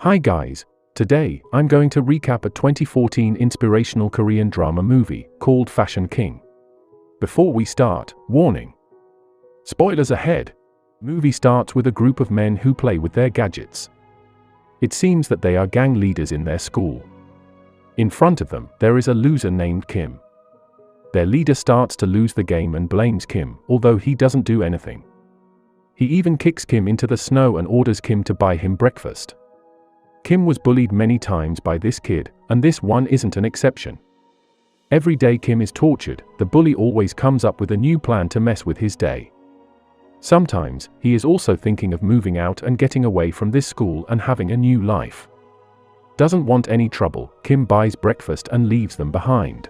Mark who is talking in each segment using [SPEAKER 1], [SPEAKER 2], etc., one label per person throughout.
[SPEAKER 1] Hi guys, today I'm going to recap a 2014 inspirational Korean drama movie called Fashion King. Before we start, warning. Spoilers ahead. Movie starts with a group of men who play with their gadgets. It seems that they are gang leaders in their school. In front of them, there is a loser named Kim. Their leader starts to lose the game and blames Kim, although he doesn't do anything. He even kicks Kim into the snow and orders Kim to buy him breakfast. Kim was bullied many times by this kid, and this one isn't an exception. Every day Kim is tortured, the bully always comes up with a new plan to mess with his day. Sometimes, he is also thinking of moving out and getting away from this school and having a new life. Doesn't want any trouble, Kim buys breakfast and leaves them behind.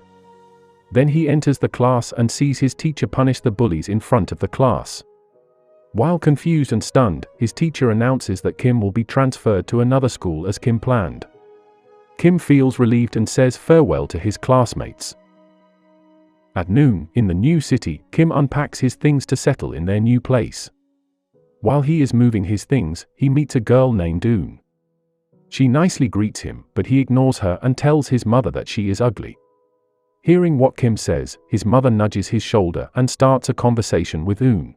[SPEAKER 1] Then he enters the class and sees his teacher punish the bullies in front of the class. While confused and stunned, his teacher announces that Kim will be transferred to another school as Kim planned. Kim feels relieved and says farewell to his classmates. At noon, in the new city, Kim unpacks his things to settle in their new place. While he is moving his things, he meets a girl named Eun. She nicely greets him, but he ignores her and tells his mother that she is ugly. Hearing what Kim says, his mother nudges his shoulder and starts a conversation with Eun.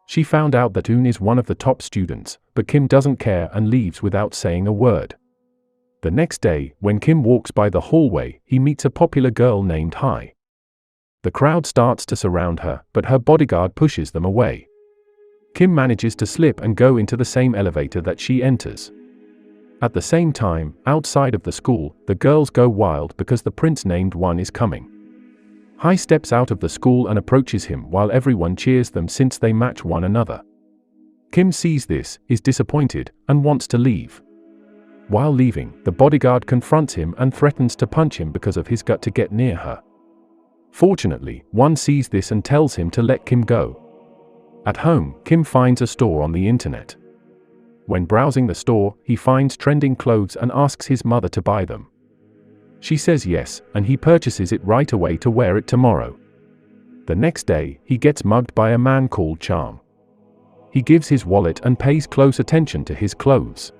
[SPEAKER 1] She found out that Eun is one of the top students, but Kim doesn't care and leaves without saying a word. The next day, when Kim walks by the hallway, he meets a popular girl named Hai. The crowd starts to surround her, but her bodyguard pushes them away. Kim manages to slip and go into the same elevator that she enters. At the same time, outside of the school, the girls go wild because the prince named One is coming. Hai steps out of the school and approaches him while everyone cheers them since they match one another. Kim sees this, is disappointed, and wants to leave. While leaving, the bodyguard confronts him and threatens to punch him because of his gut to get near her. Fortunately, One sees this and tells him to let Kim go. At home, Kim finds a store on the internet. When browsing the store, he finds trending clothes and asks his mother to buy them. She says yes, and he purchases it right away to wear it tomorrow. The next day, he gets mugged by a man called Charm. He gives his wallet and pays close attention to his clothes.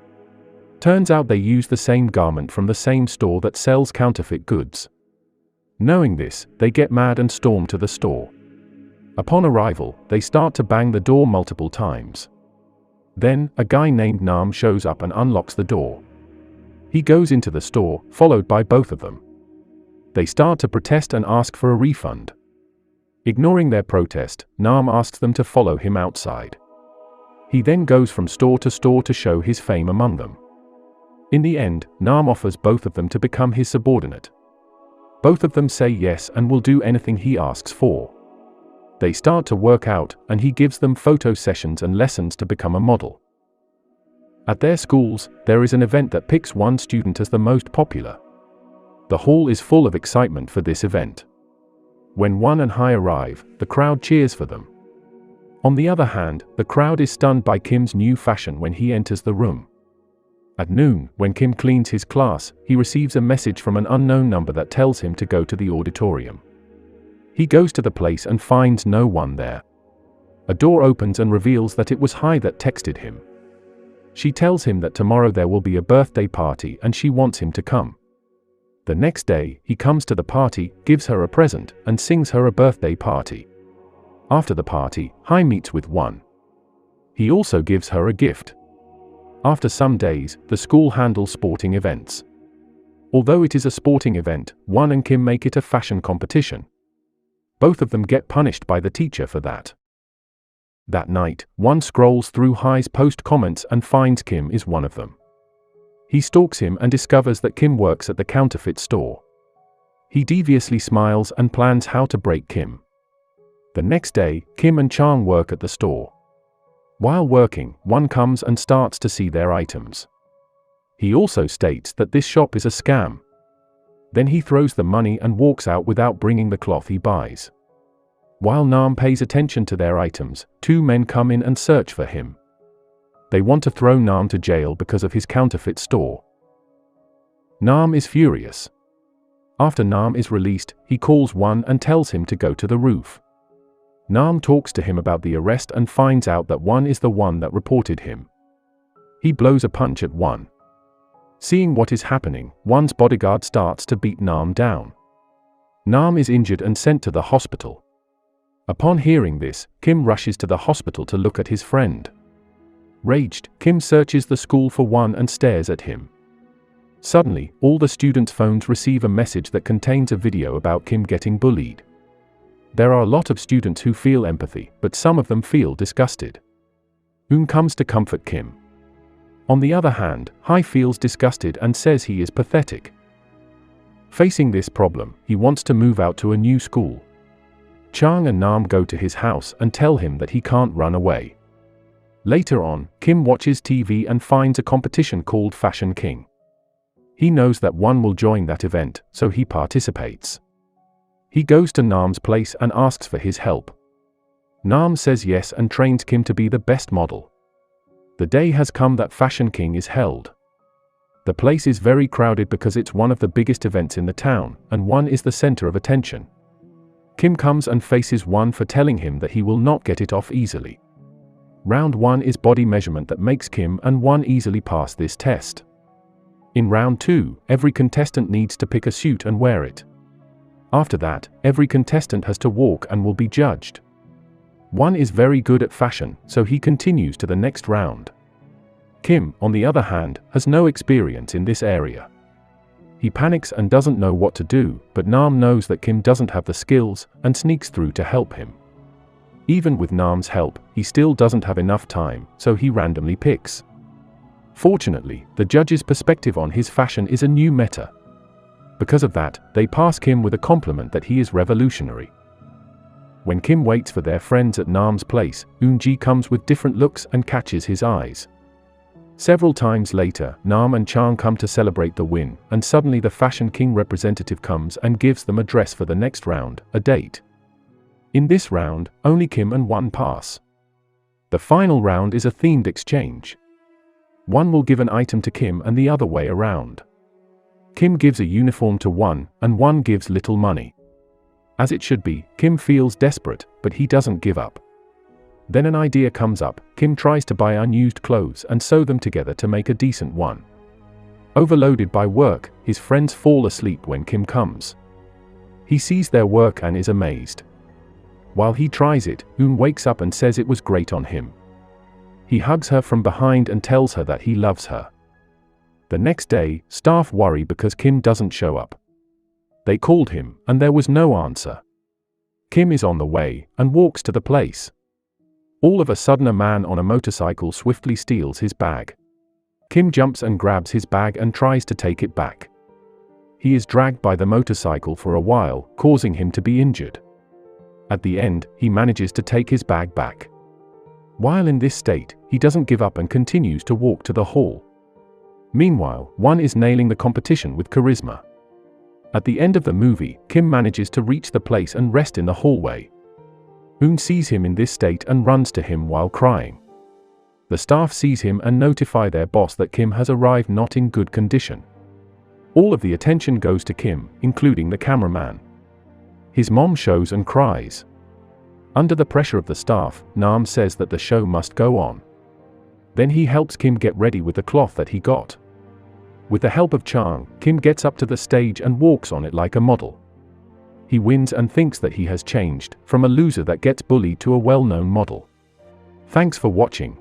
[SPEAKER 1] Turns out they use the same garment from the same store that sells counterfeit goods. Knowing this, they get mad and storm to the store. Upon arrival, they start to bang the door multiple times. Then, a guy named Nam shows up and unlocks the door. He goes into the store, followed by both of them. They start to protest and ask for a refund. Ignoring their protest, Nam asks them to follow him outside. He then goes from store to show his fame among them. In the end, Nam offers both of them to become his subordinate. Both of them say yes and will do anything he asks for. They start to work out, and he gives them photo sessions and lessons to become a model. At their schools, there is an event that picks one student as the most popular. The hall is full of excitement for this event. When One and Hai arrive, the crowd cheers for them. On the other hand, the crowd is stunned by Kim's new fashion when he enters the room. At noon, when Kim cleans his class, he receives a message from an unknown number that tells him to go to the auditorium. He goes to the place and finds no one there. A door opens and reveals that it was Hai that texted him. She tells him that tomorrow there will be a birthday party and she wants him to come. The next day, he comes to the party, gives her a present, and sings her a birthday party. After the party, Hai meets with One. He also gives her a gift. After some days, the school handles sporting events. Although it is a sporting event, One and Kim make it a fashion competition. Both of them get punished by the teacher for that. That night, One scrolls through Hai's post comments and finds Kim is one of them. He stalks him and discovers that Kim works at the counterfeit store. He deviously smiles and plans how to break Kim. The next day, Kim and Chang work at the store. While working, One comes and starts to see their items. He also states that this shop is a scam. Then he throws the money and walks out without bringing the cloth he buys. While Nam pays attention to their items, two men come in and search for him. They want to throw Nam to jail because of his counterfeit store. Nam is furious. After Nam is released, he calls One and tells him to go to the roof. Nam talks to him about the arrest and finds out that One is the one that reported him. He blows a punch at One. Seeing what is happening, Won's bodyguard starts to beat Nam down. Nam is injured and sent to the hospital. Upon hearing this, Kim rushes to the hospital to look at his friend. Raged, Kim searches the school for Won and stares at him. Suddenly, all the students' phones receive a message that contains a video about Kim getting bullied. There are a lot of students who feel empathy, but some of them feel disgusted. Eun comes to comfort Kim. On the other hand, Hai feels disgusted and says he is pathetic. Facing this problem, he wants to move out to a new school. Chang and Nam go to his house and tell him that he can't run away. Later on, Kim watches TV and finds a competition called Fashion King. He knows that Won will join that event, so he participates. He goes to Nam's place and asks for his help. Nam says yes and trains Kim to be the best model. The day has come that Fashion King is held. The place is very crowded because it's one of the biggest events in the town, and Won is the center of attention. Kim comes and faces Won for telling him that he will not get it off easily. Round 1 is body measurement that makes Kim and Won easily pass this test. In round 2, every contestant needs to pick a suit and wear it. After that, every contestant has to walk and will be judged. Won is very good at fashion, so he continues to the next round. Kim, on the other hand, has no experience in this area. He panics and doesn't know what to do, but Nam knows that Kim doesn't have the skills and sneaks through to help him. Even with Nam's help, he still doesn't have enough time, so he randomly picks. Fortunately, the judge's perspective on his fashion is a new meta. Because of that, they pass Kim with a compliment that he is revolutionary. When Kim waits for their friends at Nam's place, Eun-ji comes with different looks and catches his eyes. Several times later, Nam and Chang come to celebrate the win, and suddenly the Fashion King representative comes and gives them a dress for the next round, a date. In this round, only Kim and Won pass. The final round is a themed exchange. One will give an item to Kim and the other way around. Kim gives a uniform to Won, and Won gives little money. As it should be, Kim feels desperate, but he doesn't give up. Then an idea comes up. Kim tries to buy unused clothes and sew them together to make a decent one. Overloaded by work, his friends fall asleep when Kim comes. He sees their work and is amazed. While he tries it, Eun wakes up and says it was great on him. He hugs her from behind and tells her that he loves her. The next day, staff worry because Kim doesn't show up. They called him, and there was no answer. Kim is on the way, and walks to the place. All of a sudden a man on a motorcycle swiftly steals his bag. Kim jumps and grabs his bag and tries to take it back. He is dragged by the motorcycle for a while, causing him to be injured. At the end, he manages to take his bag back. While in this state, he doesn't give up and continues to walk to the hall. Meanwhile, Won is nailing the competition with charisma. At the end of the movie, Kim manages to reach the place and rest in the hallway. Eun sees him in this state and runs to him while crying. The staff sees him and notify their boss that Kim has arrived not in good condition. All of the attention goes to Kim, including the cameraman. His mom shows and cries. Under the pressure of the staff, Nam says that the show must go on. Then he helps Kim get ready with the cloth that he got. With the help of Chang, Kim gets up to the stage and walks on it like a model. He wins and thinks that he has changed, from a loser that gets bullied to a well-known model. Thanks for watching.